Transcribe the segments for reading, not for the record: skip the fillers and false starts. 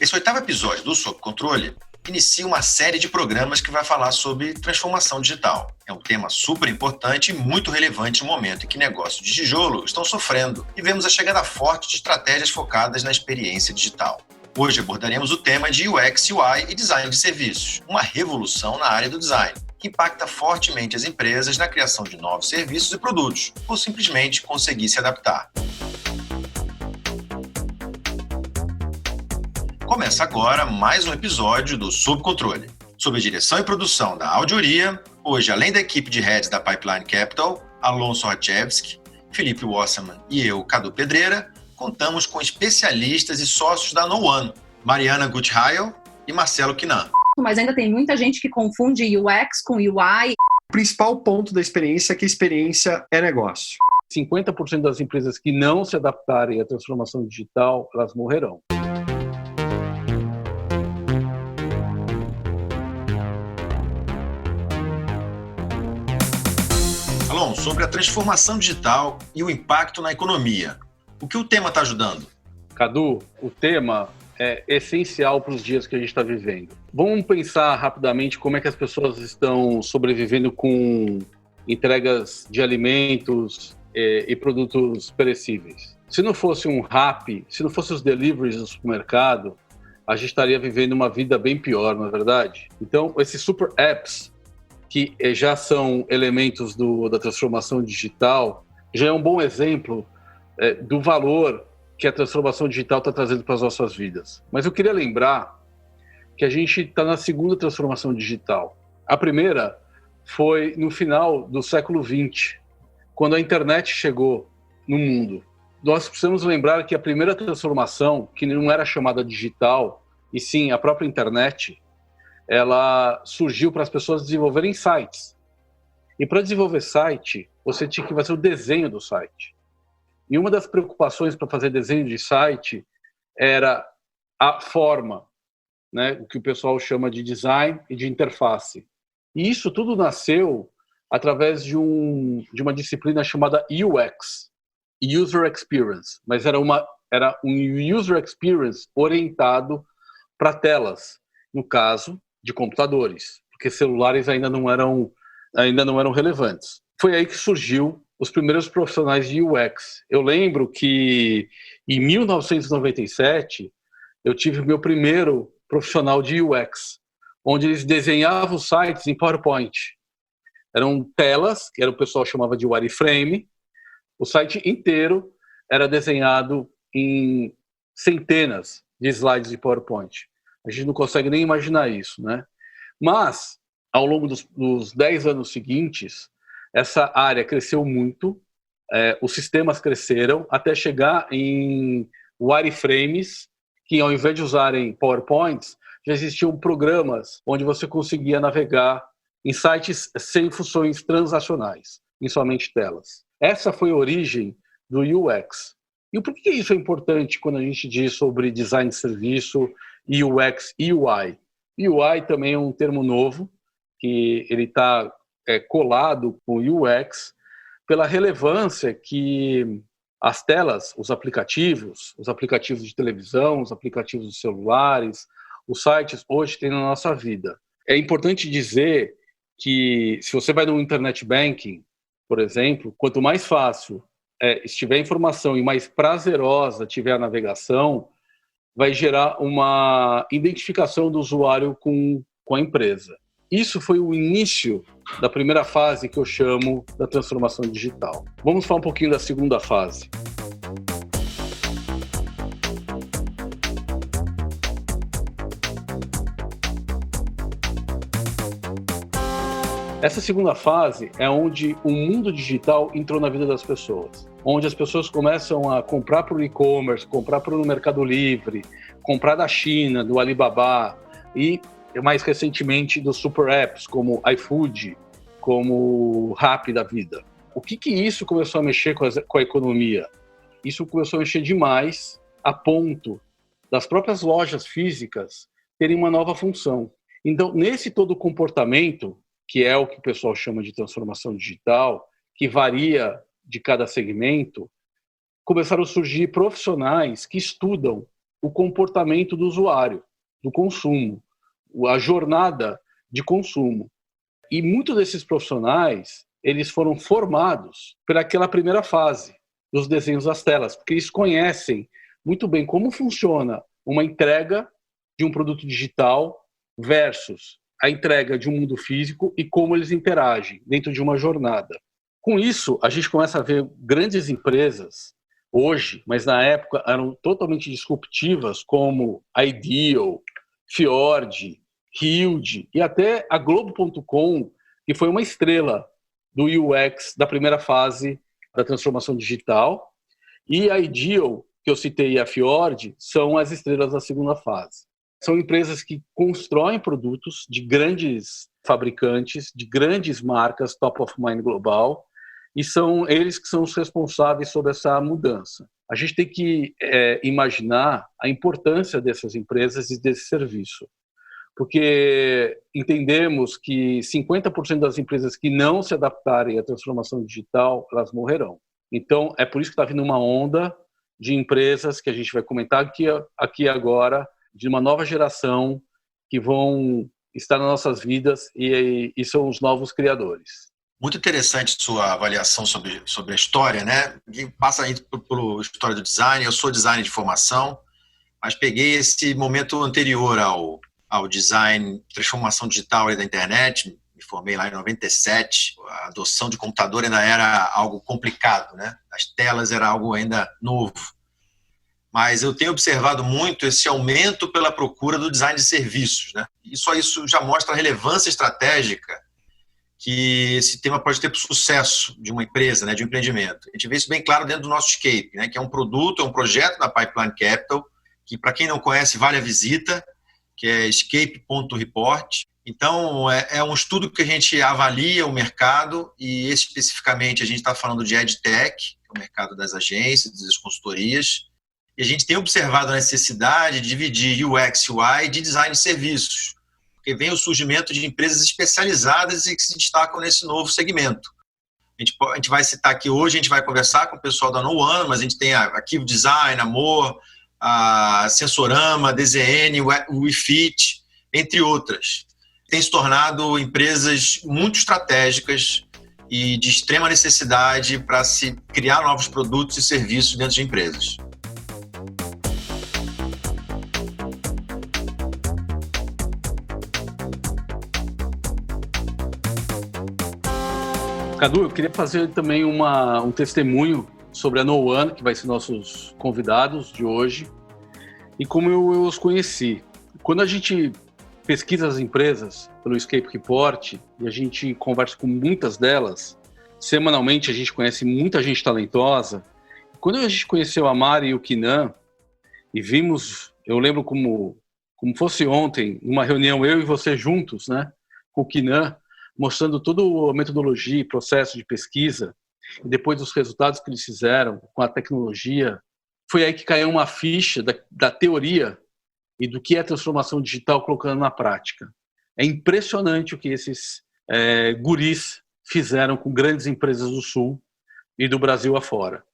Esse 8º episódio do Sob Controle inicia uma série de programas que vai falar sobre transformação digital. É um tema super importante e muito relevante no momento em que negócios de tijolo estão sofrendo e vemos a chegada forte de estratégias focadas na experiência digital. Hoje abordaremos o tema de UX, UI e design de serviços, uma revolução na área do design, que impacta fortemente as empresas na criação de novos serviços e produtos, ou simplesmente conseguir se adaptar. Começa agora mais um episódio do Sob Controle. Sob a direção e produção da Audioria, hoje, além da equipe de heads da Pipeline Capital, Alonso Rachevski, Felipe Wasserman e eu, Cadu Pedreira, contamos com especialistas e sócios da No1, Mariana Guthheil e Marcelo Quinan. Mas ainda tem muita gente que confunde UX com UI. O principal ponto da experiência é que a experiência é negócio. 50% das empresas que não se adaptarem à transformação digital, elas morrerão. Alonso, sobre a transformação digital e o impacto na economia. O que o tema está ajudando? Cadu, o tema é essencial para os dias que a gente está vivendo. Vamos pensar rapidamente como é que as pessoas estão sobrevivendo com entregas de alimentos e produtos perecíveis. Se não fosse um Rappi, se não fossem os deliveries do supermercado, a gente estaria vivendo uma vida bem pior, não é verdade? Então, esses super apps, que já são elementos da transformação digital, já é um bom exemplo do valor que a transformação digital está trazendo para as nossas vidas. Mas eu queria lembrar que a gente está na segunda transformação digital. A primeira foi no final do século XX, quando a internet chegou no mundo. Nós precisamos lembrar que a primeira transformação, que não era chamada digital, e sim a própria internet, ela surgiu para as pessoas desenvolverem sites. E para desenvolver site, você tinha que fazer o desenho do site. E uma das preocupações para fazer desenho de site era a forma, né, o que o pessoal chama de design e de interface. E isso tudo nasceu através de uma disciplina chamada UX, User Experience. Mas era um User Experience orientado para telas, no caso de computadores, porque celulares ainda não eram relevantes. Foi aí que surgiu os primeiros profissionais de UX. Eu lembro que em 1997 eu tive o meu primeiro profissional de UX, onde eles desenhavam sites em PowerPoint. Eram telas, que o pessoal chamava de wireframe. O site inteiro era desenhado em centenas de slides de PowerPoint. A gente não consegue nem imaginar isso, né? Mas, ao longo dos 10 anos seguintes, essa área cresceu muito, os sistemas cresceram, até chegar em wireframes, que ao invés de usarem PowerPoints, já existiam programas onde você conseguia navegar em sites sem funções transacionais, em somente telas. Essa foi a origem do UX. E por que isso é importante quando a gente diz sobre design de serviço, UX e UI? UI também é um termo novo, que ele está colado com UX, pela relevância que as telas, os aplicativos de televisão, os aplicativos dos celulares, os sites hoje têm na nossa vida. É importante dizer que se você vai no Internet Banking, por exemplo, quanto mais fácil estiver a informação e mais prazerosa tiver a navegação, vai gerar uma identificação do usuário com a empresa. Isso foi o início da primeira fase que eu chamo da transformação digital. Vamos falar um pouquinho da segunda fase. Essa segunda fase é onde o mundo digital entrou na vida das pessoas, onde as pessoas começam a comprar por e-commerce, comprar pelo Mercado Livre, comprar da China, do Alibaba e, mais recentemente, dos super apps como iFood, como Rappi da vida. O que isso começou a mexer com a economia? Isso começou a mexer demais a ponto das próprias lojas físicas terem uma nova função. Então, nesse todo comportamento, que é o que o pessoal chama de transformação digital, que varia de cada segmento, começaram a surgir profissionais que estudam o comportamento do usuário, do consumo, a jornada de consumo. E muitos desses profissionais, eles foram formados por aquela primeira fase dos desenhos das telas, porque eles conhecem muito bem como funciona uma entrega de um produto digital versus a entrega de um mundo físico e como eles interagem dentro de uma jornada. Com isso, a gente começa a ver grandes empresas hoje, mas na época eram totalmente disruptivas, como a Ideal, Fjord, Hilde e até a Globo.com, que foi uma estrela do UX da primeira fase da transformação digital, e a Ideal, que eu citei, e a Fjord, são as estrelas da segunda fase. São empresas que constroem produtos de grandes fabricantes, de grandes marcas top of mind global, e são eles que são os responsáveis sobre essa mudança. A gente tem que imaginar a importância dessas empresas e desse serviço, porque entendemos que 50% das empresas que não se adaptarem à transformação digital, elas morrerão. Então, é por isso que está vindo uma onda de empresas que a gente vai comentar aqui agora, de uma nova geração que vão estar nas nossas vidas e são os novos criadores. Muito interessante sua avaliação sobre a história, né? Que passa aí pela história do design. Eu sou designer de formação, mas peguei esse momento anterior ao design, transformação digital da internet. Me formei lá em 97. A adoção de computador ainda era algo complicado, né? As telas era algo ainda novo. Mas eu tenho observado muito esse aumento pela procura do design de serviços, né? E só isso já mostra a relevância estratégica que esse tema pode ter para o sucesso de uma empresa, né, de um empreendimento. A gente vê isso bem claro dentro do nosso Escape, né, que é um produto, é um projeto da Pipeline Capital, que, para quem não conhece, vale a visita, que é escape.report. Então, é um estudo que a gente avalia o mercado e, especificamente, a gente está falando de EdTech, que é o mercado das agências, das consultorias, e a gente tem observado a necessidade de dividir UX e UI de design de serviços, porque vem o surgimento de empresas especializadas e que se destacam nesse novo segmento. A gente vai citar aqui hoje, a gente vai conversar com o pessoal da No One, mas a gente tem a Arquivo Design, Amor, a Sensorama, a DZN, o WeFit, entre outras. Tem se tornado empresas muito estratégicas e de extrema necessidade para se criar novos produtos e serviços dentro de empresas. Cadu, eu queria fazer também um testemunho sobre a No One, que vai ser nossos convidados de hoje, e como eu os conheci. Quando a gente pesquisa as empresas pelo Escape Report, e a gente conversa com muitas delas, semanalmente a gente conhece muita gente talentosa. Quando a gente conheceu a Mari e o Kinan, e vimos, eu lembro como fosse ontem, uma reunião eu e você juntos, né, com o Kinan, mostrando toda a metodologia e processo de pesquisa, e depois dos resultados que eles fizeram com a tecnologia, foi aí que caiu uma ficha da teoria e do que é transformação digital colocando na prática. É impressionante o que esses guris fizeram com grandes empresas do Sul e do Brasil afora.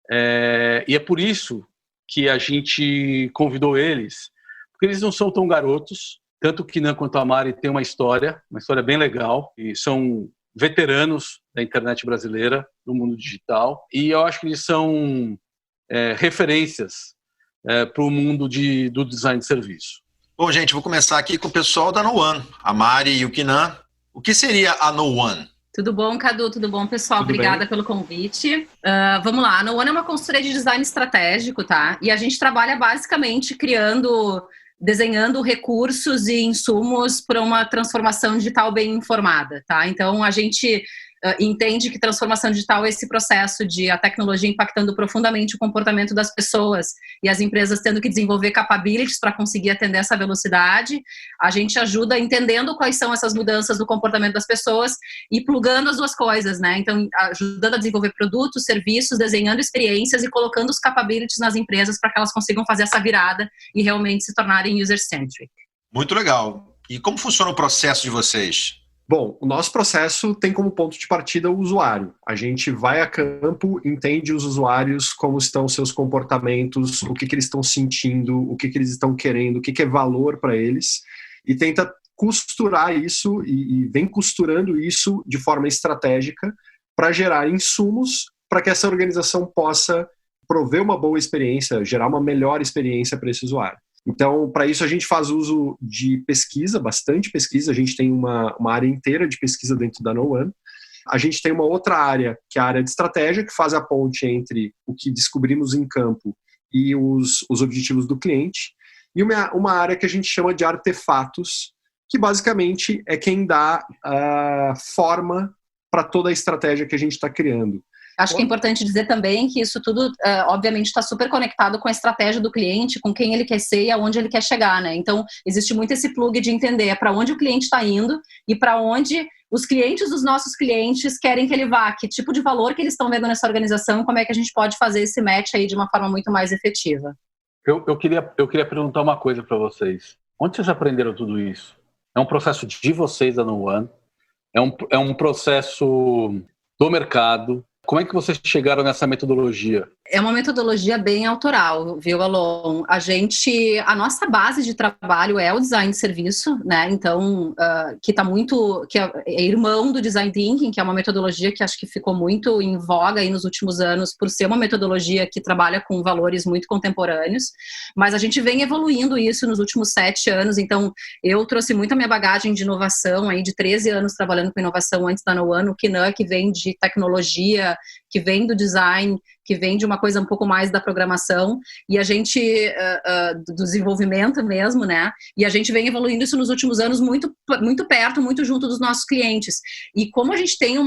E é por isso que a gente convidou eles, porque eles não são tão garotos. Tanto o Kinan quanto a Mari têm uma história bem legal, e são veteranos da internet brasileira, do mundo digital, e eu acho que eles são referências para o mundo do design de serviço. Bom, gente, vou começar aqui com o pessoal da No One, a Mari e o Kinan. O que seria a No One? Tudo bom, Cadu? Tudo bom, pessoal? Tudo Obrigada bem? Pelo convite. Vamos lá, a No One é uma consultoria de design estratégico, tá? E a gente trabalha basicamente desenhando recursos e insumos para uma transformação digital bem informada, tá? Então, a gente entende que transformação digital é esse processo de a tecnologia impactando profundamente o comportamento das pessoas e as empresas tendo que desenvolver capabilities para conseguir atender essa velocidade. A gente ajuda entendendo quais são essas mudanças do comportamento das pessoas e plugando as duas coisas, né? Então, ajudando a desenvolver produtos, serviços, desenhando experiências e colocando os capabilities nas empresas para que elas consigam fazer essa virada e realmente se tornarem user-centric. Muito legal. E como funciona o processo de vocês? Bom, o nosso processo tem como ponto de partida o usuário. A gente vai a campo, entende os usuários, como estão seus comportamentos, o que eles estão sentindo, o que eles estão querendo, o que é valor para eles, e tenta costurar isso e vem costurando isso de forma estratégica para gerar insumos para que essa organização possa prover uma boa experiência, gerar uma melhor experiência para esse usuário. Então, para isso, a gente faz uso de pesquisa, bastante pesquisa. A gente tem uma área inteira de pesquisa dentro da No1. A gente tem uma outra área, que é a área de estratégia, que faz a ponte entre o que descobrimos em campo e os objetivos do cliente. E uma área que a gente chama de artefatos, que basicamente é quem dá forma para toda a estratégia que a gente está criando. Acho que é importante dizer também que isso tudo, obviamente, está super conectado com a estratégia do cliente, com quem ele quer ser e aonde ele quer chegar, né? Então, existe muito esse plug de entender para onde o cliente está indo e para onde os clientes dos nossos clientes querem que ele vá, que tipo de valor que eles estão vendo nessa organização, como é que a gente pode fazer esse match aí de uma forma muito mais efetiva. Eu queria perguntar uma coisa para vocês. Onde vocês aprenderam tudo isso? É um processo de vocês da No1? É um processo do mercado? Como é que vocês chegaram nessa metodologia? É uma metodologia bem autoral, viu, Alon? A nossa base de trabalho é o design de serviço, né? Então, que é irmão do design thinking, que é uma metodologia que acho que ficou muito em voga aí nos últimos anos, por ser uma metodologia que trabalha com valores muito contemporâneos. Mas a gente vem evoluindo isso nos últimos 7 anos. Então, eu trouxe muito a minha bagagem de inovação aí de 13 anos trabalhando com inovação antes da No1, o Kinan, que vem de tecnologia, que vem do design, que vem de uma coisa um pouco mais da programação, e a gente, do desenvolvimento mesmo, né? E a gente vem evoluindo isso nos últimos anos muito, muito perto, muito junto dos nossos clientes. E como a gente tem um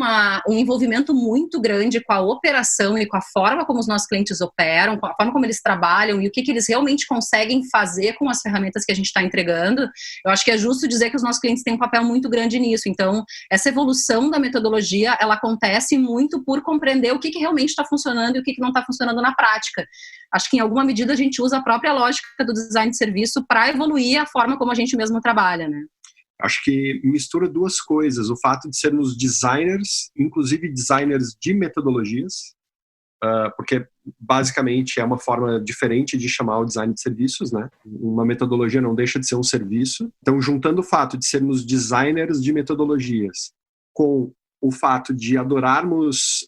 envolvimento muito grande com a operação e com a forma como os nossos clientes operam, com a forma como eles trabalham e o que eles realmente conseguem fazer com as ferramentas que a gente está entregando, eu acho que é justo dizer que os nossos clientes têm um papel muito grande nisso. Então, essa evolução da metodologia, ela acontece muito por compreender o que realmente está funcionando e o que não está funcionando na prática. Acho que em alguma medida a gente usa a própria lógica do design de serviço para evoluir a forma como a gente mesmo trabalha, né? Acho que mistura duas coisas, o fato de sermos designers, inclusive designers de metodologias, porque basicamente é uma forma diferente de chamar o design de serviços, né? Uma metodologia não deixa de ser um serviço. Então, juntando o fato de sermos designers de metodologias com o fato de adorarmos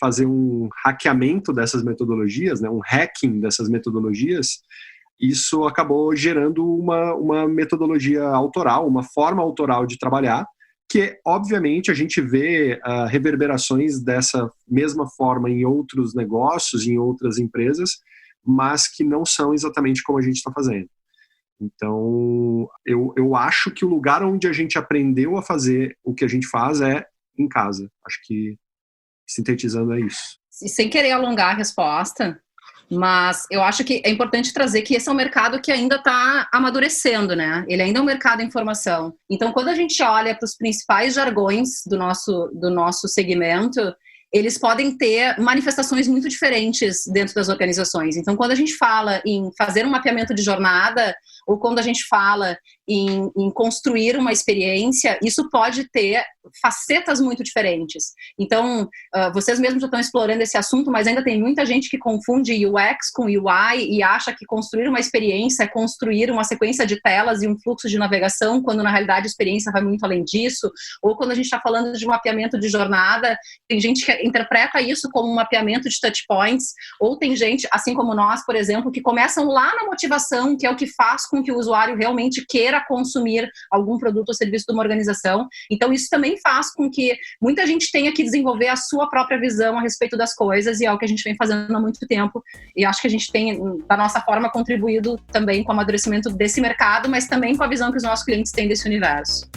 fazer um hackeamento dessas metodologias, né, um hacking dessas metodologias, isso acabou gerando uma metodologia autoral, uma forma autoral de trabalhar, que obviamente a gente vê reverberações dessa mesma forma em outros negócios, em outras empresas, mas que não são exatamente como a gente está fazendo. Então, eu acho que o lugar onde a gente aprendeu a fazer o que a gente faz é em casa. Acho que, sintetizando, é isso. E sem querer alongar a resposta, mas eu acho que é importante trazer que esse é um mercado que ainda está amadurecendo, né? Ele ainda é um mercado de informação. Então, quando a gente olha para os principais jargões do nosso segmento, eles podem ter manifestações muito diferentes dentro das organizações. Então, quando a gente fala em fazer um mapeamento de jornada, ou quando a gente fala em construir uma experiência, isso pode ter facetas muito diferentes. Então, vocês mesmos já estão explorando esse assunto, mas ainda tem muita gente que confunde UX com UI e acha que construir uma experiência é construir uma sequência de telas e um fluxo de navegação, quando na realidade a experiência vai muito além disso. Ou quando a gente está falando de mapeamento de jornada, tem gente que interpreta isso como um mapeamento de touch points, ou tem gente, assim como nós, por exemplo, que começam lá na motivação, que é o que faz com que o usuário realmente queira consumir algum produto ou serviço de uma organização. Então, isso também faz com que muita gente tenha que desenvolver a sua própria visão a respeito das coisas, e é o que a gente vem fazendo há muito tempo, e acho que a gente tem, da nossa forma, contribuído também com o amadurecimento desse mercado, mas também com a visão que os nossos clientes têm desse universo.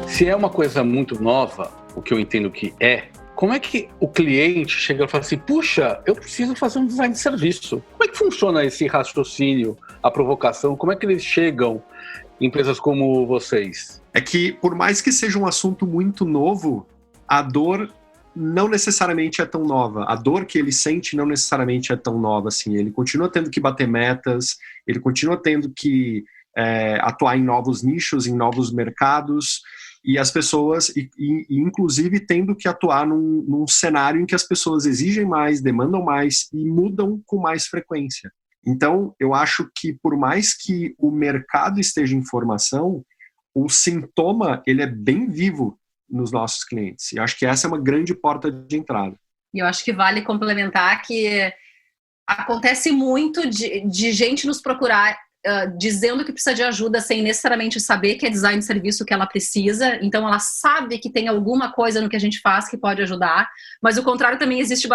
Se é uma coisa muito nova, o que eu entendo que é, como é que o cliente chega e fala assim, puxa, eu preciso fazer um design de serviço? Como é que funciona esse raciocínio, a provocação? Como é que eles chegam em empresas como vocês? É que, por mais que seja um assunto muito novo, a dor não necessariamente é tão nova. A dor que ele sente não necessariamente é tão nova assim. Ele continua tendo que bater metas, ele continua tendo que atuar em novos nichos, em novos mercados, e as pessoas, inclusive, tendo que atuar num cenário em que as pessoas exigem mais, demandam mais e mudam com mais frequência. Então, eu acho que por mais que o mercado esteja em formação, o sintoma, ele é bem vivo nos nossos clientes. E eu acho que essa é uma grande porta de entrada. E eu acho que vale complementar que acontece muito de gente nos procurar dizendo que precisa de ajuda sem necessariamente saber que é design de serviço que ela precisa. Então ela sabe que tem alguma coisa no que a gente faz que pode ajudar, mas o contrário também existe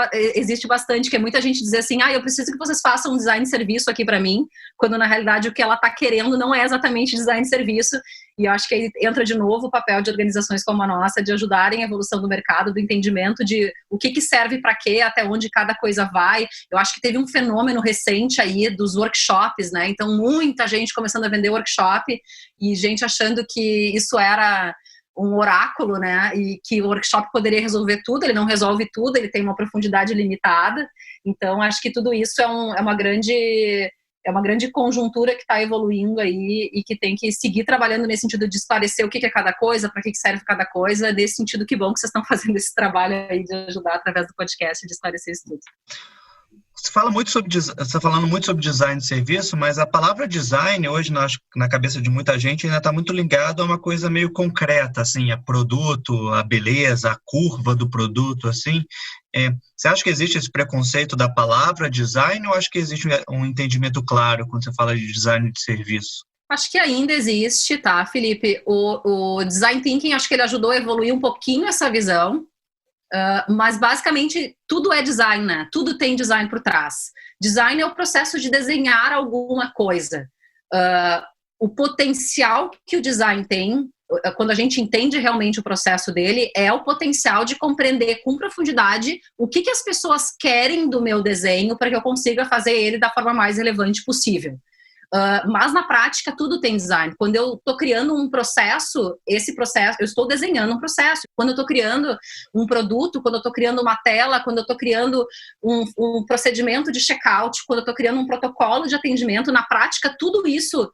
bastante, que é muita gente dizer assim, eu preciso que vocês façam um design de serviço aqui para mim, quando na realidade o que ela está querendo não é exatamente design de serviço. E eu acho que aí entra de novo o papel de organizações como a nossa, de ajudarem a evolução do mercado, do entendimento de o que serve para quê, até onde cada coisa vai. Eu acho que teve um fenômeno recente aí dos workshops, né? Então, muita gente começando a vender workshop e gente achando que isso era um oráculo, né? E que o workshop poderia resolver tudo. Ele não resolve tudo, ele tem uma profundidade limitada. Então, acho que tudo isso é uma grande conjuntura que está evoluindo aí e que tem que seguir trabalhando nesse sentido de esclarecer o que é cada coisa, para que serve cada coisa. Nesse sentido, que bom que vocês estão fazendo esse trabalho aí de ajudar através do podcast de esclarecer isso tudo. Você está falando muito sobre design de serviço, mas a palavra design hoje na cabeça de muita gente ainda está muito ligado a uma coisa meio concreta, assim, a produto, a beleza, a curva do produto, assim. Você acha que existe esse preconceito da palavra design ou acha que existe um entendimento claro quando você fala de design de serviço? Acho que ainda existe, tá, Felipe? O Design Thinking, acho que ele ajudou a evoluir um pouquinho essa visão. Mas basicamente tudo é design, né? Tudo tem design por trás. Design é o processo de desenhar alguma coisa. O potencial que o design tem, quando a gente entende realmente o processo dele, é o potencial de compreender com profundidade o que as pessoas querem do meu desenho para que eu consiga fazer ele da forma mais relevante possível. Mas na prática tudo tem design. Quando eu estou criando um processo, eu estou desenhando um processo. Quando eu estou criando um produto, quando eu estou criando uma tela, quando eu estou criando um procedimento de checkout, quando eu estou criando um protocolo de atendimento, na prática tudo isso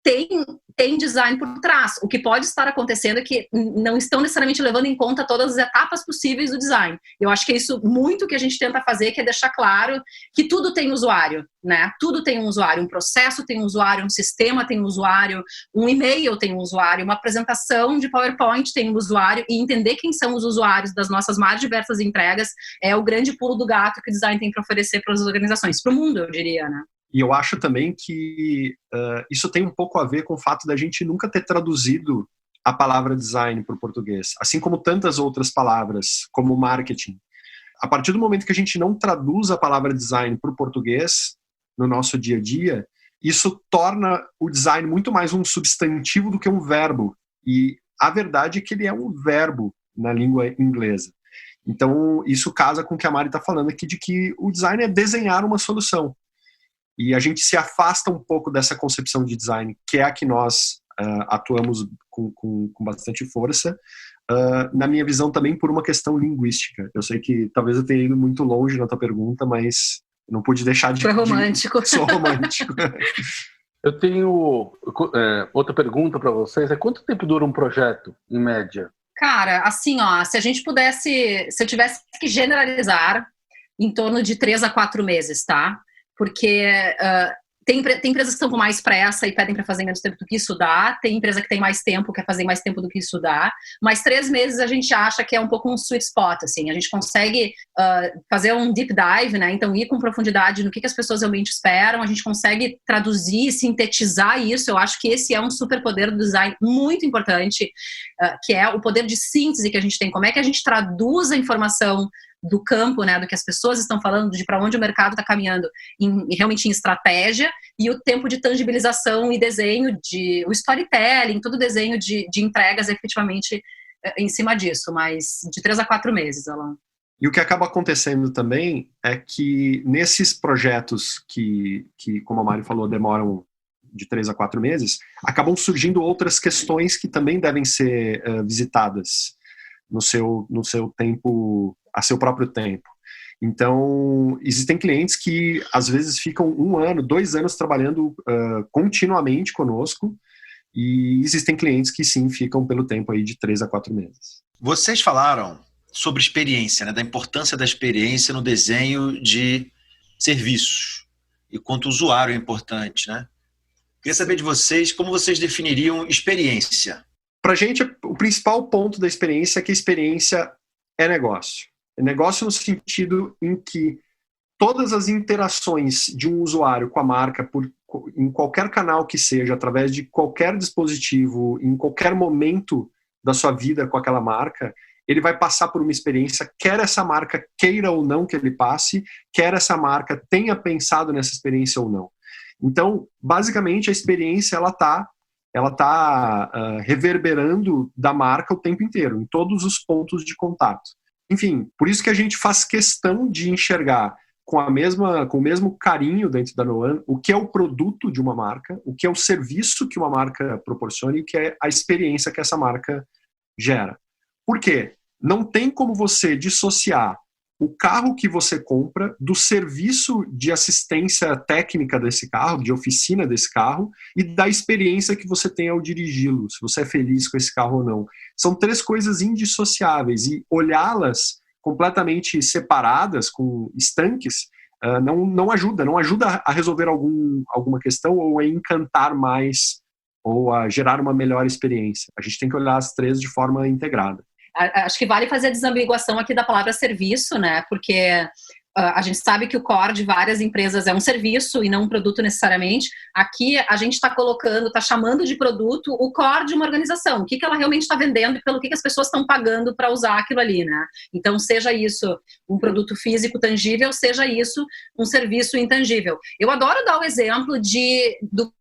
tem design por trás. O que pode estar acontecendo é que não estão necessariamente levando em conta todas as etapas possíveis do design. Eu acho que é isso muito que a gente tenta fazer, que é deixar claro que tudo tem usuário, né? Tudo tem um usuário, um processo tem um usuário, um sistema tem um usuário, um e-mail tem um usuário, uma apresentação de PowerPoint tem um usuário, e entender quem são os usuários das nossas mais diversas entregas é o grande pulo do gato que o design tem para oferecer para as organizações, para o mundo, eu diria, né? E eu acho também que isso tem um pouco a ver com o fato da gente nunca ter traduzido a palavra design para o português, assim como tantas outras palavras, como marketing. A partir do momento que a gente não traduz a palavra design para o português, no nosso dia a dia, isso torna o design muito mais um substantivo do que um verbo. E a verdade é que ele é um verbo na língua inglesa. Então, isso casa com o que a Mari está falando aqui, de que o design é desenhar uma solução. E a gente se afasta um pouco dessa concepção de design, que é a que nós atuamos com bastante força, na minha visão também por uma questão linguística. Eu sei que talvez eu tenha ido muito longe na tua pergunta, mas não pude deixar de... Foi romântico. Sou romântico. Eu tenho outra pergunta para vocês. Quanto tempo dura um projeto, em média? Cara, assim, se eu tivesse que generalizar, em torno de 3 a 4 meses, tá? Porque tem empresas que estão com mais pressa e pedem para fazer menos tempo do que isso dá, tem empresa que tem mais tempo, quer fazer mais tempo do que isso dá, mas 3 meses a gente acha que é um pouco um sweet spot, assim, a gente consegue fazer um deep dive, né, então ir com profundidade no que as pessoas realmente esperam, a gente consegue traduzir, sintetizar isso. Eu acho que esse é um superpoder do design muito importante, que é o poder de síntese que a gente tem, como é que a gente traduz a informação do campo, né, do que as pessoas estão falando, de para onde o mercado está caminhando, realmente em estratégia, e o tempo de tangibilização e desenho, o storytelling, todo o desenho de entregas efetivamente em cima disso, mas de 3 a 4 meses, Alan. E o que acaba acontecendo também é que nesses projetos que como a Mari falou, demoram de 3 a 4 meses, acabam surgindo outras questões que também devem ser visitadas no seu tempo a seu próprio tempo. Então, existem clientes que às vezes ficam 1 ano, 2 anos trabalhando continuamente conosco, e existem clientes que sim ficam pelo tempo aí de 3 a 4 meses. Vocês falaram sobre experiência, né, da importância da experiência no desenho de serviços e quanto o usuário é importante, né? Queria saber de vocês como vocês definiriam experiência. Para a gente, o principal ponto da experiência é que a experiência é negócio. É negócio no sentido em que todas as interações de um usuário com a marca, em qualquer canal que seja, através de qualquer dispositivo, em qualquer momento da sua vida com aquela marca, ele vai passar por uma experiência, quer essa marca queira ou não que ele passe, quer essa marca tenha pensado nessa experiência ou não. Então, basicamente, a experiência ela tá reverberando da marca o tempo inteiro, em todos os pontos de contato. Enfim, por isso que a gente faz questão de enxergar com o mesmo carinho dentro da Noan o que é o produto de uma marca, o que é o serviço que uma marca proporciona e o que é a experiência que essa marca gera. Por quê? Não tem como você dissociar o carro que você compra do serviço de assistência técnica desse carro, de oficina desse carro, e da experiência que você tem ao dirigi-lo, se você é feliz com esse carro ou não. São 3 coisas indissociáveis, e olhá-las completamente separadas, com estanques, não ajuda a resolver alguma questão ou a encantar mais ou a gerar uma melhor experiência. A gente tem que olhar as 3 de forma integrada. Acho que vale fazer a desambiguação aqui da palavra serviço, né? Porque a gente sabe que o core de várias empresas é um serviço e não um produto necessariamente. Aqui a gente está chamando de produto o core de uma organização. O que ela realmente está vendendo e pelo que as pessoas estão pagando para usar aquilo ali, né? Então, seja isso um produto físico tangível, seja isso um serviço intangível. Eu adoro dar o exemplo do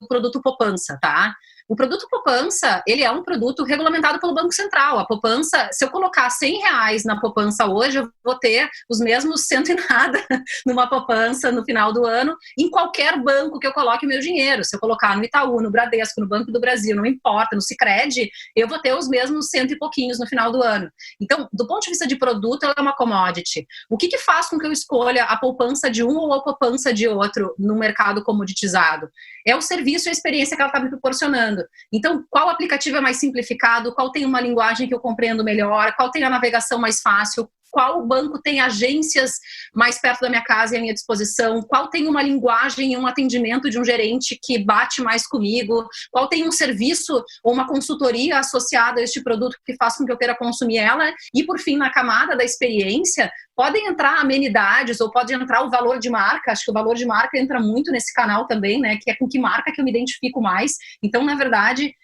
produto poupança, tá? O produto poupança, ele é um produto regulamentado pelo Banco Central. A poupança, se eu colocar R$100 na poupança hoje, eu vou ter os mesmos 100 e nada numa poupança no final do ano, em qualquer banco que eu coloque o meu dinheiro. Se eu colocar no Itaú, no Bradesco, no Banco do Brasil, não importa, no Sicredi, eu vou ter os mesmos 100 e pouquinhos no final do ano. Então, do ponto de vista de produto, ela é uma commodity. O que faz com que eu escolha a poupança de um ou a poupança de outro no mercado comoditizado? É o serviço e a experiência que ela está me proporcionando. Então, qual aplicativo é mais simplificado? Qual tem uma linguagem que eu compreendo melhor? Qual tem a navegação mais fácil? Qual banco tem agências mais perto da minha casa e à minha disposição? Qual tem uma linguagem e um atendimento de um gerente que bate mais comigo? Qual tem um serviço ou uma consultoria associada a este produto que faz com que eu queira consumir ela? E, por fim, na camada da experiência, podem entrar amenidades ou pode entrar o valor de marca. Acho que o valor de marca entra muito nesse canal também, né? Que é com que marca que eu me identifico mais. Então, na verdade,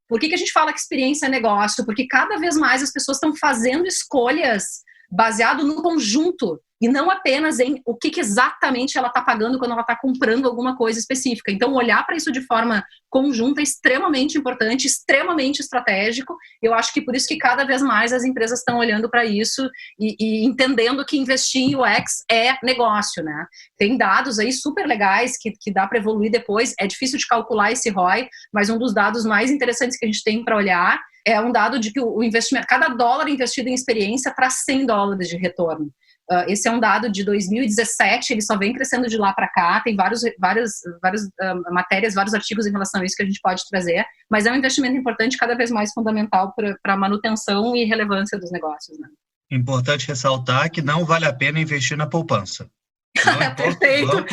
por que a gente fala que experiência é negócio? Porque cada vez mais as pessoas estão fazendo escolhas baseado no conjunto e não apenas em o que exatamente ela está pagando quando ela está comprando alguma coisa específica. Então, olhar para isso de forma conjunta é extremamente importante, extremamente estratégico. Eu acho que por isso que cada vez mais as empresas estão olhando para isso e entendendo que investir em UX é negócio, né? Tem dados aí super legais que dá para evoluir depois. É difícil de calcular esse ROI, mas um dos dados mais interessantes que a gente tem para olhar é um dado de que o investimento, cada dólar investido em experiência traz $100 de retorno. Esse é um dado de 2017, ele só vem crescendo de lá para cá, tem várias matérias, vários artigos em relação a isso que a gente pode trazer, mas é um investimento importante, cada vez mais fundamental para a manutenção e relevância dos negócios, né? Importante ressaltar que não vale a pena investir na poupança. Perfeito.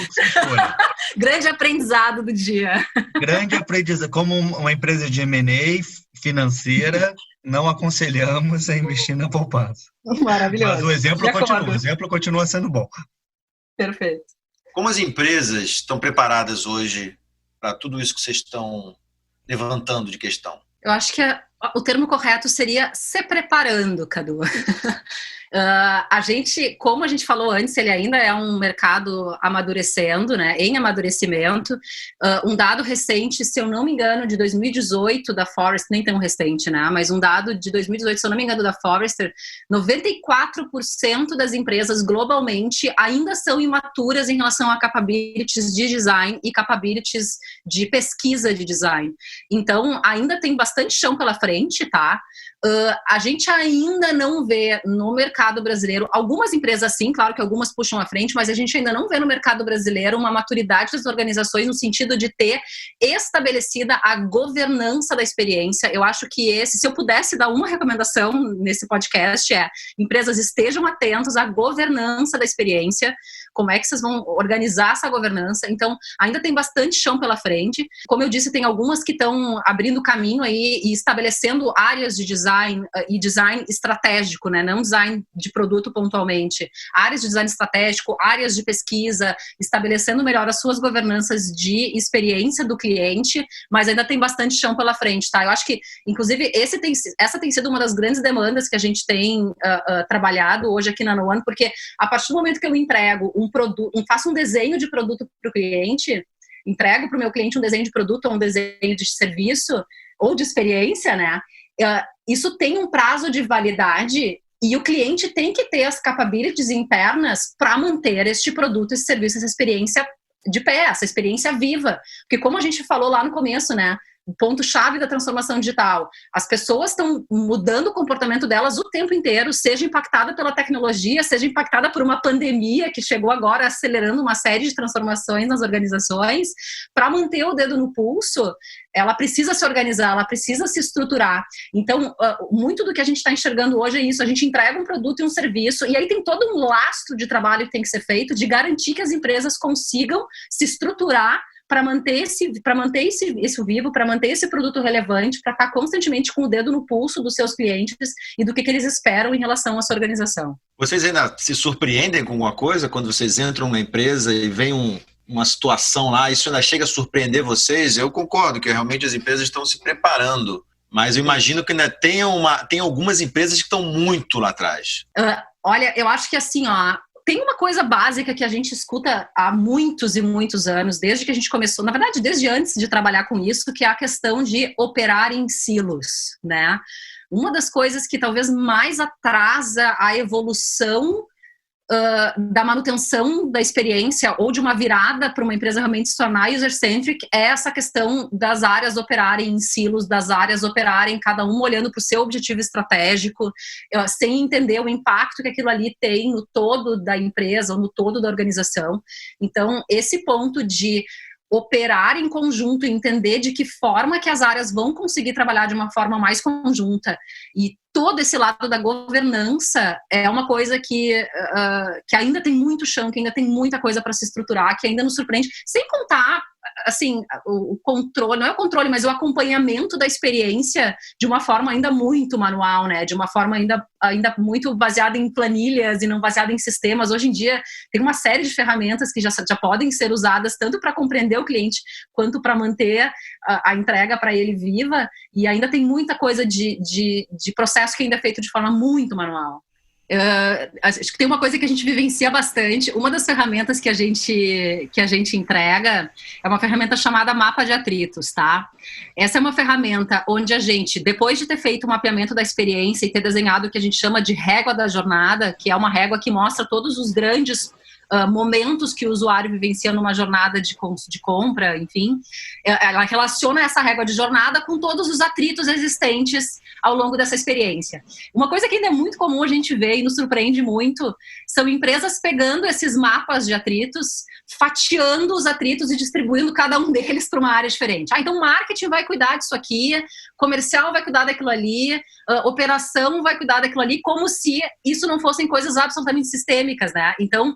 Grande aprendizado do dia. Grande aprendizado. Como uma empresa de M&A financeira, não aconselhamos a investir na poupança. Maravilhoso. Mas o exemplo continua sendo bom. Perfeito. Como as empresas estão preparadas hoje para tudo isso que vocês estão levantando de questão? Eu acho que o termo correto seria se preparando, Cadu. A gente, como a gente falou antes, ele ainda é um mercado amadurecendo, né, em amadurecimento. Um dado recente, se eu não me engano, de 2018 da Forrester, nem tão recente, né, mas um dado de 2018, se eu não me engano, da Forrester, 94% das empresas globalmente ainda são imaturas em relação a capabilities de design e capabilities de pesquisa de design. Então, ainda tem bastante chão pela frente, tá? A gente ainda não vê no mercado mercado brasileiro, algumas empresas sim, claro que algumas puxam à frente, mas a gente ainda não vê no mercado brasileiro uma maturidade das organizações no sentido de ter estabelecida a governança da experiência. Eu acho que se eu pudesse dar uma recomendação nesse podcast empresas estejam atentos à governança da experiência, como é que vocês vão organizar essa governança. Então, ainda tem bastante chão pela frente. Como eu disse, tem algumas que estão abrindo caminho aí e estabelecendo áreas de design e design estratégico, né? Não design de produto pontualmente. Áreas de design estratégico, áreas de pesquisa, estabelecendo melhor as suas governanças de experiência do cliente, mas ainda tem bastante chão pela frente, tá? Eu acho que, inclusive, essa tem sido uma das grandes demandas que a gente tem trabalhado hoje aqui na No1, porque a partir do momento que eu entrego um produto, faço um desenho de produto para o cliente, entrego para o meu cliente um desenho de produto ou um desenho de serviço ou de experiência, né? Isso tem um prazo de validade e o cliente tem que ter as capabilities internas para manter este produto, esse serviço, essa experiência de pé, essa experiência viva. Porque como a gente falou lá no começo, né? O ponto-chave da transformação digital. As pessoas estão mudando o comportamento delas o tempo inteiro, seja impactada pela tecnologia, seja impactada por uma pandemia que chegou agora acelerando uma série de transformações nas organizações. Para manter o dedo no pulso, ela precisa se organizar, ela precisa se estruturar. Então, muito do que a gente está enxergando hoje é isso. A gente entrega um produto e um serviço, e aí tem todo um lastro de trabalho que tem que ser feito de garantir que as empresas consigam se estruturar para manter esse vivo, para manter esse produto relevante, para estar constantemente com o dedo no pulso dos seus clientes e do que eles esperam em relação à sua organização. Vocês ainda se surpreendem com alguma coisa quando vocês entram numa empresa e vem uma situação lá, isso ainda chega a surpreender vocês? Eu concordo que realmente as empresas estão se preparando, mas eu imagino que ainda tem algumas empresas que estão muito lá atrás. Olha, eu acho que assim, tem uma coisa básica que a gente escuta há muitos e muitos anos, desde que a gente começou, na verdade, desde antes de trabalhar com isso, que é a questão de operar em silos, né? Uma das coisas que talvez mais atrasa a evolução da manutenção da experiência ou de uma virada para uma empresa realmente se tornar user-centric é essa questão das áreas operarem em silos, das áreas operarem cada uma olhando para o seu objetivo estratégico, sem entender o impacto que aquilo ali tem no todo da empresa ou no todo da organização. Então, esse ponto de operar em conjunto e entender de que forma que as áreas vão conseguir trabalhar de uma forma mais conjunta e todo esse lado da governança é uma coisa que ainda tem muito chão, que ainda tem muita coisa para se estruturar, que ainda nos surpreende, sem contar, assim, o controle, não é o controle, mas o acompanhamento da experiência de uma forma ainda muito manual, né? De uma forma ainda muito baseada em planilhas e não baseada em sistemas. Hoje em dia tem uma série de ferramentas que já podem ser usadas tanto para compreender o cliente quanto para manter a entrega para ele viva, e ainda tem muita coisa de processo que ainda é feito de forma muito manual. Acho que tem uma coisa que a gente vivencia bastante. Uma das ferramentas que a gente entrega é uma ferramenta chamada mapa de atritos, tá? Essa é uma ferramenta onde a gente, depois de ter feito o mapeamento da experiência e ter desenhado o que a gente chama de régua da jornada, que é uma régua que mostra todos os grandes momentos que o usuário vivencia numa jornada de compra, enfim, ela relaciona essa régua de jornada com todos os atritos existentes ao longo dessa experiência. Uma coisa que ainda é muito comum a gente ver e nos surpreende muito são empresas pegando esses mapas de atritos, fatiando os atritos e distribuindo cada um deles para uma área diferente. Então marketing vai cuidar disso aqui, comercial vai cuidar daquilo ali, operação vai cuidar daquilo ali, como se isso não fossem coisas absolutamente sistêmicas, né? Então,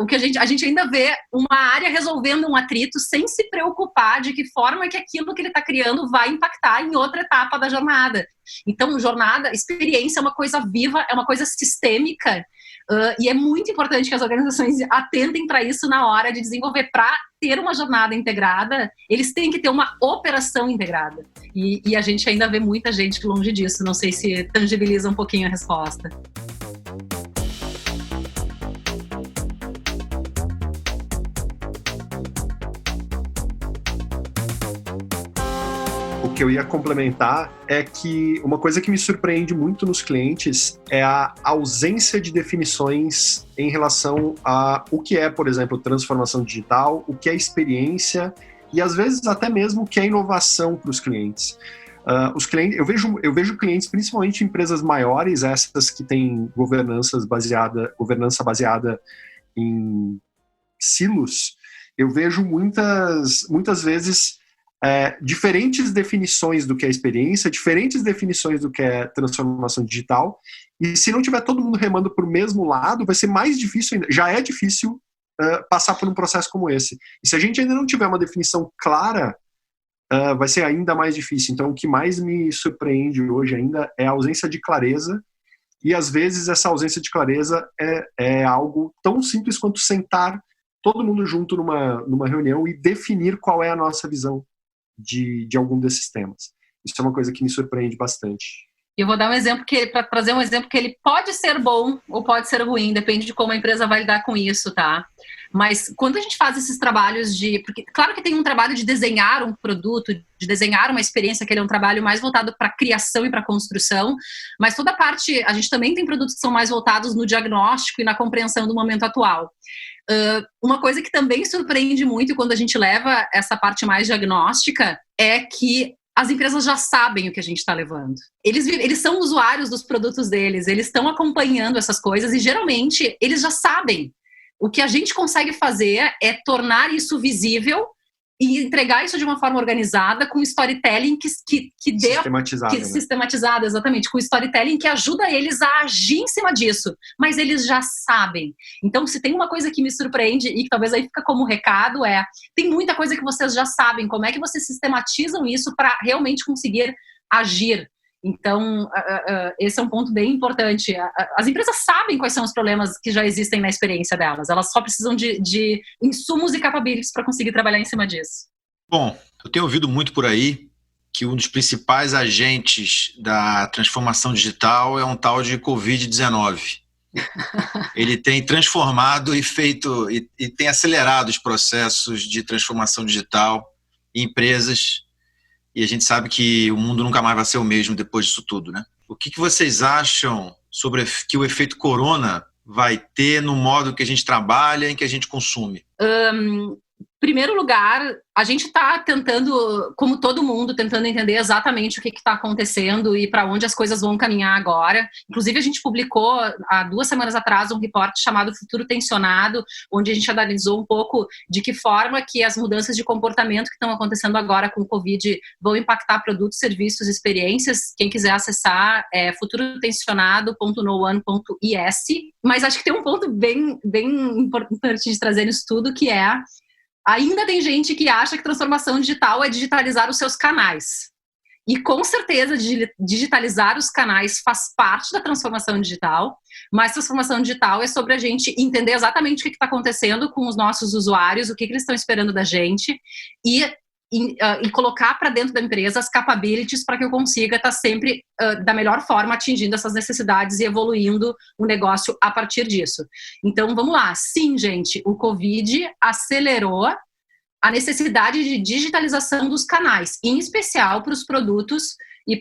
o que a gente ainda vê uma área resolvendo um atrito sem se preocupar de que forma que aquilo que ele está criando vai impactar em outra etapa da jornada. Então, experiência é uma coisa viva, é uma coisa sistêmica, e é muito importante que as organizações atentem para isso na hora de desenvolver. Para ter uma jornada integrada, eles têm que ter uma operação integrada. E a gente ainda vê muita gente longe disso. Não sei se tangibiliza um pouquinho a resposta. O que eu ia complementar é que uma coisa que me surpreende muito nos clientes é a ausência de definições em relação a o que é, por exemplo, transformação digital, o que é experiência e, às vezes, até mesmo o que é inovação para os clientes. Os clientes, eu vejo clientes, principalmente empresas maiores, essas que têm governança baseada em silos. Eu vejo muitas vezes diferentes definições do que é experiência, diferentes definições do que é transformação digital, e se não tiver todo mundo remando para o mesmo lado, vai ser mais difícil ainda. Já é difícil passar por um processo como esse. E se a gente ainda não tiver uma definição clara, vai ser ainda mais difícil. Então, o que mais me surpreende hoje ainda é a ausência de clareza, e às vezes essa ausência de clareza é algo tão simples quanto sentar todo mundo junto numa reunião e definir qual é a nossa visão de algum desses temas. Isso é uma coisa que me surpreende bastante. Eu vou dar um exemplo para trazer um exemplo que ele pode ser bom ou pode ser ruim, depende de como a empresa vai lidar com isso, tá? Mas quando a gente faz esses trabalhos porque claro que tem um trabalho de desenhar um produto, de desenhar uma experiência, que ele é um trabalho mais voltado para criação e para construção, mas toda a parte, a gente também tem produtos que são mais voltados no diagnóstico e na compreensão do momento atual. Uma coisa que também surpreende muito quando a gente leva essa parte mais diagnóstica é que as empresas já sabem o que a gente está levando. Eles são usuários dos produtos deles, eles estão acompanhando essas coisas e geralmente eles já sabem. O que a gente consegue fazer é tornar isso visível e entregar isso de uma forma organizada, com storytelling que dê... Sistematizado, exatamente. Com storytelling que ajuda eles a agir em cima disso. Mas eles já sabem. Então, se tem uma coisa que me surpreende e que talvez aí fica como recado tem muita coisa que vocês já sabem. Como é que vocês sistematizam isso para realmente conseguir agir? Então, esse é um ponto bem importante. As empresas sabem quais são os problemas que já existem na experiência delas. Elas só precisam de insumos e capabilities para conseguir trabalhar em cima disso. Bom, eu tenho ouvido muito por aí que um dos principais agentes da transformação digital é um tal de Covid-19. Ele tem transformado e tem acelerado os processos de transformação digital em empresas. E a gente sabe que o mundo nunca mais vai ser o mesmo depois disso tudo, né? O que vocês acham sobre que o efeito corona vai ter no modo que a gente trabalha e que a gente consome? Primeiro lugar, a gente está tentando, como todo mundo, tentando entender exatamente o que está acontecendo e para onde as coisas vão caminhar agora. Inclusive, a gente publicou há 2 semanas atrás um reporte chamado Futuro Tensionado, onde a gente analisou um pouco de que forma que as mudanças de comportamento que estão acontecendo agora com o Covid vão impactar produtos, serviços, experiências. Quem quiser acessar é futurotensionado.noone.is. Mas acho que tem um ponto bem importante de trazer nisso tudo, que ainda tem gente que acha que transformação digital é digitalizar os seus canais. E com certeza digitalizar os canais faz parte da transformação digital, mas transformação digital é sobre a gente entender exatamente o que está acontecendo com os nossos usuários, o que eles estão esperando da gente e colocar para dentro da empresa as capabilities para que eu consiga estar sempre da melhor forma atingindo essas necessidades e evoluindo o negócio a partir disso. Então, vamos lá. Sim, gente, o Covid acelerou a necessidade de digitalização dos canais, em especial para os produtos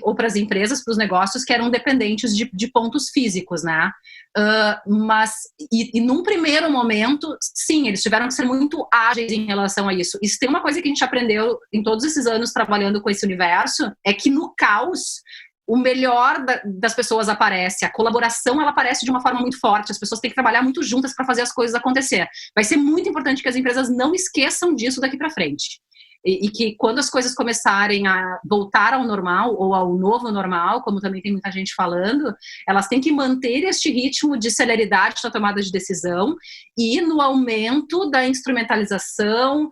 ou para as empresas, para os negócios que eram dependentes de pontos físicos, né? Mas num primeiro momento, sim, eles tiveram que ser muito ágeis em relação a isso. E se tem uma coisa que a gente aprendeu em todos esses anos trabalhando com esse universo, é que no caos, o melhor das pessoas aparece, a colaboração ela aparece de uma forma muito forte, as pessoas têm que trabalhar muito juntas para fazer as coisas acontecer. Vai ser muito importante que as empresas não esqueçam disso daqui para frente. E que quando as coisas começarem a voltar ao normal, ou ao novo normal, como também tem muita gente falando, elas têm que manter este ritmo de celeridade na tomada de decisão e no aumento da instrumentalização,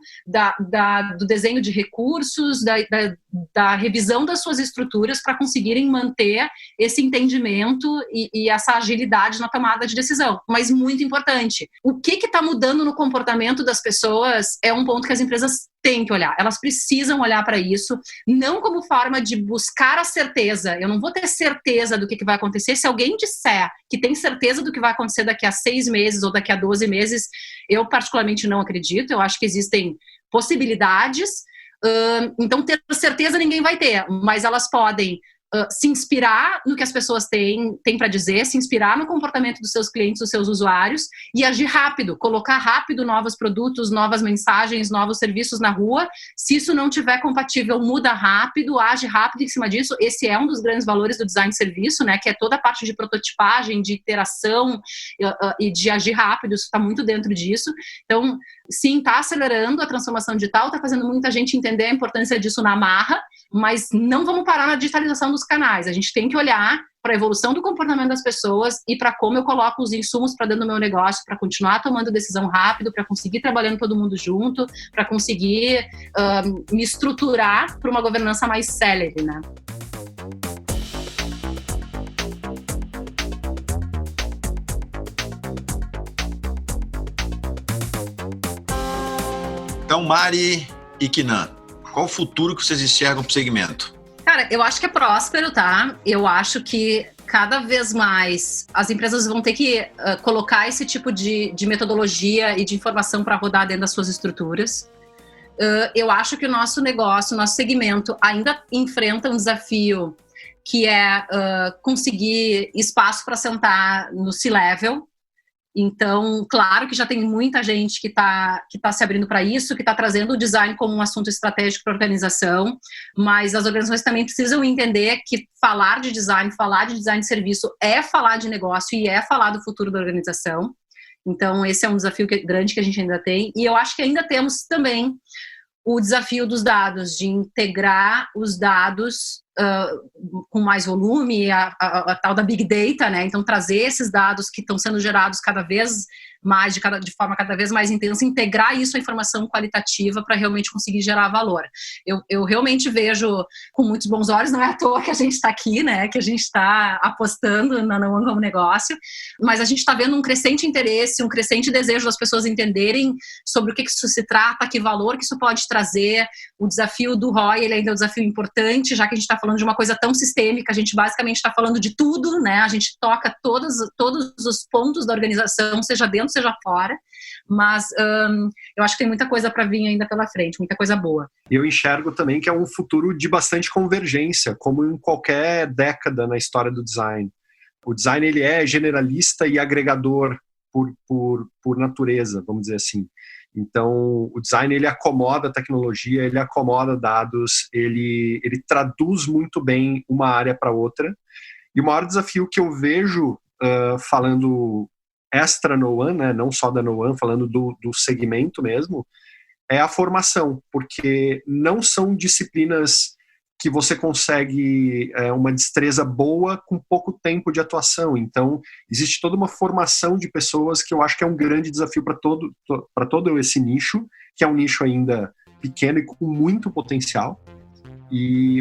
do desenho de recursos, da revisão das suas estruturas para conseguirem manter esse entendimento e essa agilidade na tomada de decisão. Mas muito importante, o que está mudando no comportamento das pessoas é um ponto que as empresas têm que olhar. Elas precisam olhar para isso, não como forma de buscar a certeza. Eu não vou ter certeza do que vai acontecer. Se alguém disser que tem certeza do que vai acontecer daqui a 6 meses ou daqui a 12 meses, eu particularmente não acredito. Eu acho que existem possibilidades. Então, ter certeza ninguém vai ter, mas elas podem se inspirar no que as pessoas têm para dizer, se inspirar no comportamento dos seus clientes, dos seus usuários e agir rápido, colocar rápido novos produtos, novas mensagens, novos serviços na rua. Se isso não tiver compatível, muda rápido, age rápido em cima disso. Esse é um dos grandes valores do design de serviço, né, que é toda a parte de prototipagem, de iteração e de agir rápido. Isso está muito dentro disso. Então, sim, está acelerando a transformação digital, está fazendo muita gente entender a importância disso na marra, mas não vamos parar na digitalização dos canais. A gente tem que olhar para a evolução do comportamento das pessoas e para como eu coloco os insumos para dentro do meu negócio, para continuar tomando decisão rápido, para conseguir trabalhando todo mundo junto, para conseguir me estruturar para uma governança mais célere, né? Então, Mari e Kinan, qual o futuro que vocês enxergam para o segmento? Cara, eu acho que é próspero, tá? Eu acho que cada vez mais as empresas vão ter que colocar esse tipo de metodologia e de informação para rodar dentro das suas estruturas. Eu acho que o nosso negócio, o nosso segmento ainda enfrenta um desafio que é conseguir espaço para sentar no C-level. Então, claro que já tem muita gente que tá se abrindo para isso, que está trazendo o design como um assunto estratégico para a organização, mas as organizações também precisam entender que falar de design de serviço é falar de negócio e é falar do futuro da organização. Então, esse é um desafio grande que a gente ainda tem. E eu acho que ainda temos também o desafio dos dados, de integrar os dados com mais volume, a tal da Big Data, né? Então, trazer esses dados que estão sendo gerados cada vez mais, de forma cada vez mais intensa, integrar isso à informação qualitativa para realmente conseguir gerar valor. Eu realmente vejo com muitos bons olhos, não é à toa que a gente está aqui, né? Que a gente está apostando na No1 como negócio, mas a gente está vendo um crescente interesse, um crescente desejo das pessoas entenderem sobre o que isso se trata, que valor que isso pode trazer. O desafio do ROI, ele ainda é um desafio importante, já que a gente está falando de uma coisa tão sistêmica, a gente basicamente está falando de tudo, né? A gente toca todos os pontos da organização, seja dentro, seja fora, mas eu acho que tem muita coisa para vir ainda pela frente, muita coisa boa. Eu enxergo também que é um futuro de bastante convergência, como em qualquer década na história do design. O design, ele é generalista e agregador por natureza, vamos dizer assim. Então, o design, ele acomoda a tecnologia, ele acomoda dados, ele traduz muito bem uma área para outra. E o maior desafio que eu vejo, falando extra No1, né, não só da No1, falando do segmento mesmo, é a formação, porque não são disciplinas que você consegue uma destreza boa com pouco tempo de atuação. Então, existe toda uma formação de pessoas que eu acho que é um grande desafio para todo esse nicho, que é um nicho ainda pequeno e com muito potencial.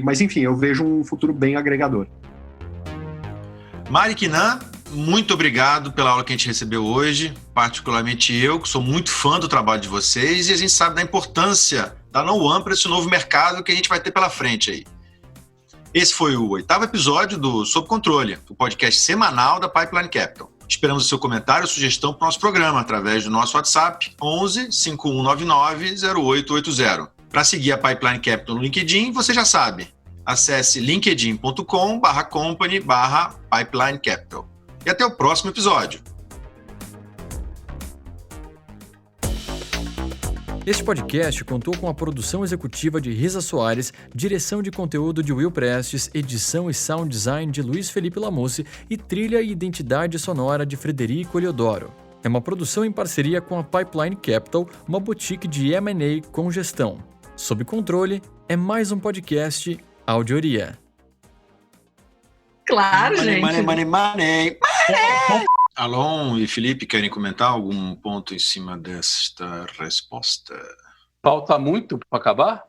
Mas, enfim, eu vejo um futuro bem agregador. Mari, Kinan, muito obrigado pela aula que a gente recebeu hoje, particularmente eu, que sou muito fã do trabalho de vocês, e a gente sabe da importância da No1 para esse novo mercado que a gente vai ter pela frente aí. Esse foi o 8º episódio do Sob Controle, o podcast semanal da Pipeline Capital. Esperamos o seu comentário ou sugestão para o nosso programa através do nosso WhatsApp 11 5199 0880. Para seguir a Pipeline Capital no LinkedIn, você já sabe. Acesse linkedin.com/company/Pipeline Capital. E até o próximo episódio. Este podcast contou com a produção executiva de Risa Soares, direção de conteúdo de Will Prestes, edição e sound design de Luiz Felipe Lamusse e trilha e identidade sonora de Frederico Eliodoro. É uma produção em parceria com a Pipeline Capital, uma boutique de M&A com gestão. Sob Controle é mais um podcast Audioria. Claro, gente. Money. Alon e Felipe, querem comentar algum ponto em cima desta resposta? Falta muito para acabar?